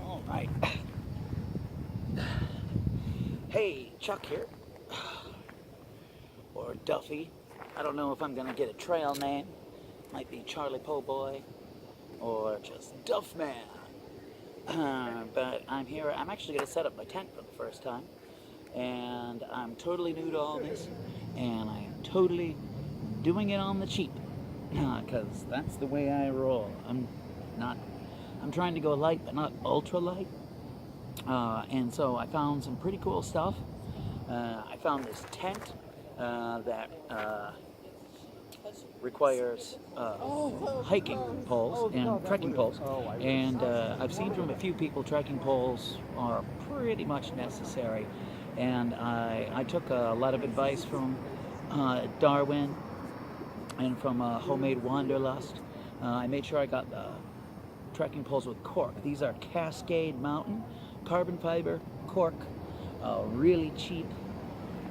All right. Hey, Chuck here. Or Duffy. I don't know if I'm gonna get a trail name. Might be Charlie Po' Boy or just Duffman. But I'm here. I'm actually gonna set up my tent for the first time, and I'm totally new to all this, and I am totally doing it on the cheap, because that's the way I roll. I'm trying to go light, but not ultra light. And so I found some pretty cool stuff. I found this tent that requires hiking poles and trekking poles. And I've seen from a few people trekking poles are pretty much necessary. And I took a lot of advice from Darwin and from Homemade Wanderlust. I made sure I got the trekking poles with cork. These are Cascade Mountain carbon fiber cork, really cheap.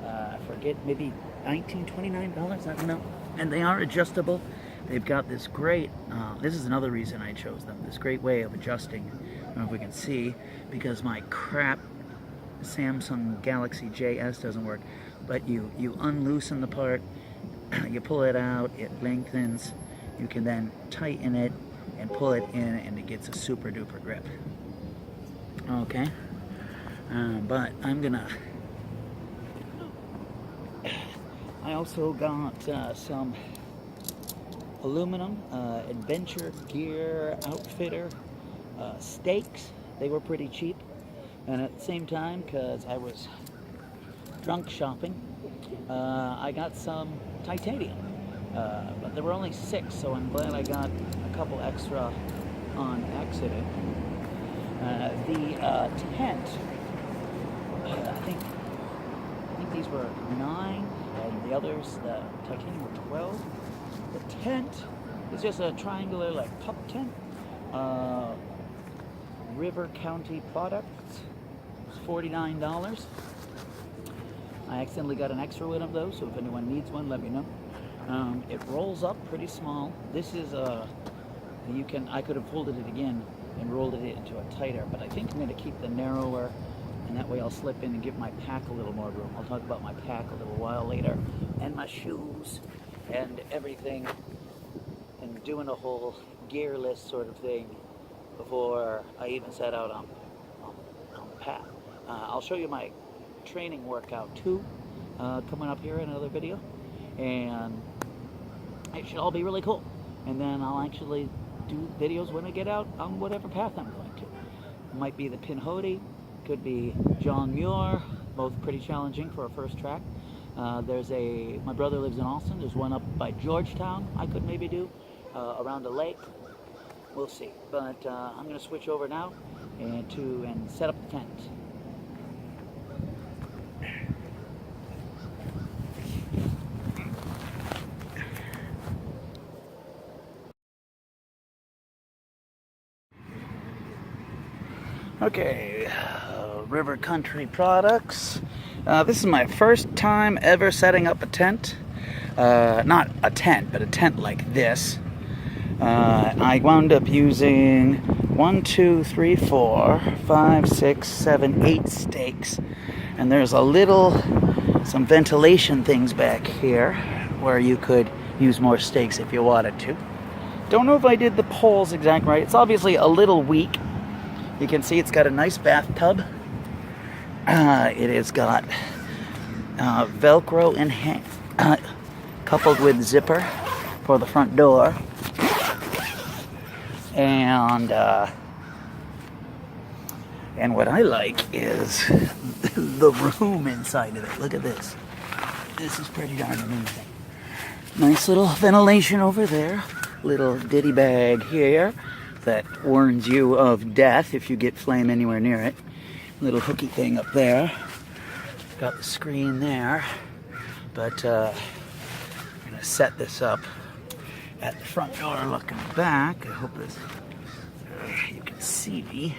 I forget, maybe $19, $29, I don't know. And they are adjustable. They've got this great, this is another reason I chose them, this great way of adjusting. I don't know if we can see, because my crap Samsung Galaxy JS doesn't work. But you unloosen the part, you pull it out, it lengthens, you can then tighten it and pull it in, and it gets a super duper grip. Okay, but I also got some aluminum adventure gear outfitter stakes. They were pretty cheap, and at the same time, because I was drunk shopping, I got some titanium, but there were only 6, so I'm glad I got a couple extra on accident. The tent, I think these were 9, and the others, the titanium, were 12. The tent is just a triangular, like, pup tent. River County Products. It's $49. I accidentally got an extra one of those, so if anyone needs one, let me know. It rolls up pretty small. This is I could have folded it again and rolled it into a tighter, but I think I'm going to keep the narrower, and that way I'll slip in and give my pack a little more room. I'll talk about my pack a little while later, and my shoes, and everything, and doing a whole gear list sort of thing before I even set out on the path. I'll show you my training workout too, coming up here in another video, and it should all be really cool. And then I'll actually do videos when I get out on whatever path I'm going to. It might be the Pinhoti, could be John Muir, both pretty challenging for a first track. My brother lives in Austin, there's one up by Georgetown I could maybe do, around a lake. We'll see. But I'm going to switch over now and set up the tent. Okay, River Country Products. This is my first time ever setting up a tent. Not a tent, but a tent like this. I wound up using 1, 2, 3, 4, 5, 6, 7, 8 stakes. And there's some ventilation things back here where you could use more stakes if you wanted to. Don't know if I did the poles exact right. It's obviously a little weak. You can see it's got a nice bathtub. It has got Velcro coupled with zipper for the front door. And what I like is the room inside of it. Look at this. This is pretty darn amazing. Nice little ventilation over there. Little ditty bag here that warns you of death if you get flame anywhere near it. Little hooky thing up there. Got the screen there. But I'm going to set this up at the front door looking back. I hope you can see me,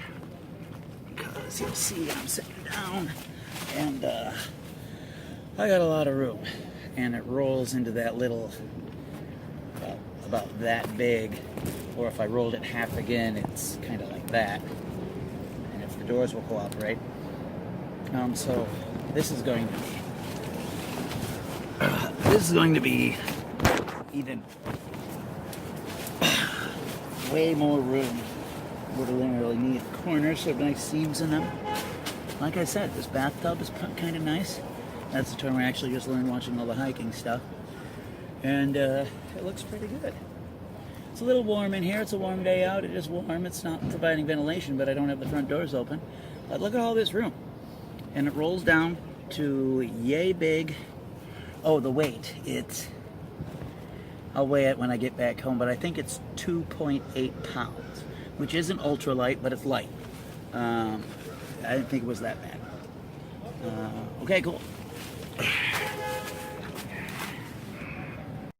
because you'll see I'm sitting down, and I got a lot of room, and it rolls into that little about that big, or if I rolled it half again, it's kind of like that. And if the doors will cooperate. So this is going to be even way more room. What do they really need? Corners have nice seams in them. Like I said, this bathtub is kind of nice. That's the term I actually just learned watching all the hiking stuff. And it looks pretty good. It's a little warm in here. It's a warm day out. It is warm. It's not providing ventilation, but I don't have the front doors open. But look at all this room. And it rolls down to yay big. Oh, the weight. I'll weigh it when I get back home, but I think it's 2.8 pounds, which isn't ultralight, but it's light. I didn't think it was that bad. Okay, cool.